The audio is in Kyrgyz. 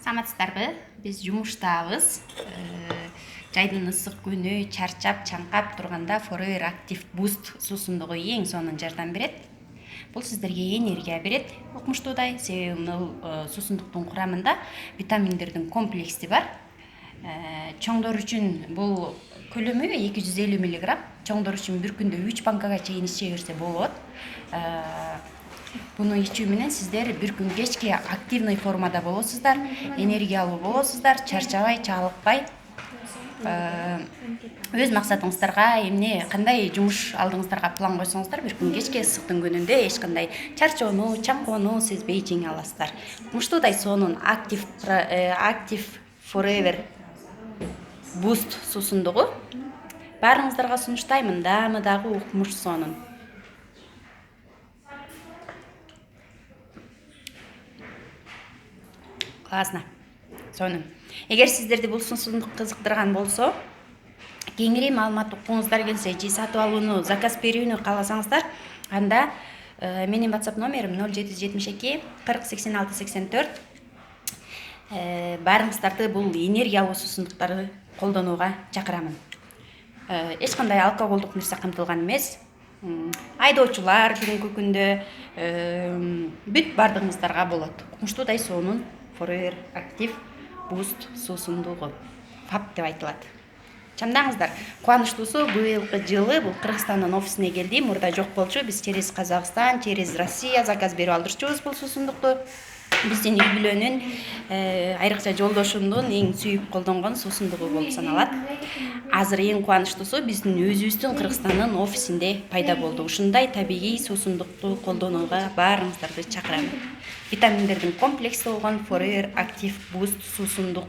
Саламатсыздарбы? Биз жумуштабыз. Жайдын ысык күнү чарчап, чаңкап турганда Forever Active Boost суусундугу эң сонун жардам берет. Бул сиздерге энергия берет. Укмуштуудай, себеби бул суусундуктун курамында витаминдердин комплекси бар. Чоңдор үчүн бул көлөмү 250 мг. Чоңдор үчүн бир күндө 3 банкага чейин иче берсе болот. Буну ичүү менен сиздер бир күн кечке активный формада болосуздар, энергиялуу болосуздар, чарчабай, чалыкпай. Өз максатыңыздарга эмне кандай жумуш алдыңыздарга план койсоңуздар, бир күн кечке ысыктын күнүндө эч кандай чарчоону, чаңкоону сезбей жеңе аласыздар. Укмуштуудай сонун Active Forever Boost суусундугу баарыңыздарга сунуштаймын. Дагы укмуш сонун. Классно. Сонун. Эгер сиздерди бул суусундук кызыктырган болсо, кеңири маалымат уккуңуздар келсе, же сатып алууну, заказ берүүнү кааласаңыздар, анда менин WhatsApp номерим 0772 40 86 84. Баарыңыздарды бул энергиялуу суусундуктарды колдонууга чакырамын. Эч кандай алкоголдук нерсе камтылган эмес. Айдоочулар бүгүнкү күндө бүт бардыгыңыздарга болот. Укмуштуудай сонун Forever Active Boost суусундугу фап деп айтылат. Чамдаңыздар. Кубанычтуусу быйылкы жылы бул Кыргызстандын офисине келди. Мурда жок болчу. Биз через Казакстан, через Россия заказ берип алдырчубуз бул суусундукту. Биздин үй бүлөнүн айрыкча жолдошумдун эң сүйүп колдонгон суусундугу болуп саналат. Азыр эң кубанычтуусу биздин өзүбүздүн Кыргызстандын офисинде пайда болду. Ушундай табигый суусундукту колдонууга баарыңыздарды чакырам. Витаминдердин комплекси болгон Forever Active Boost суусундугу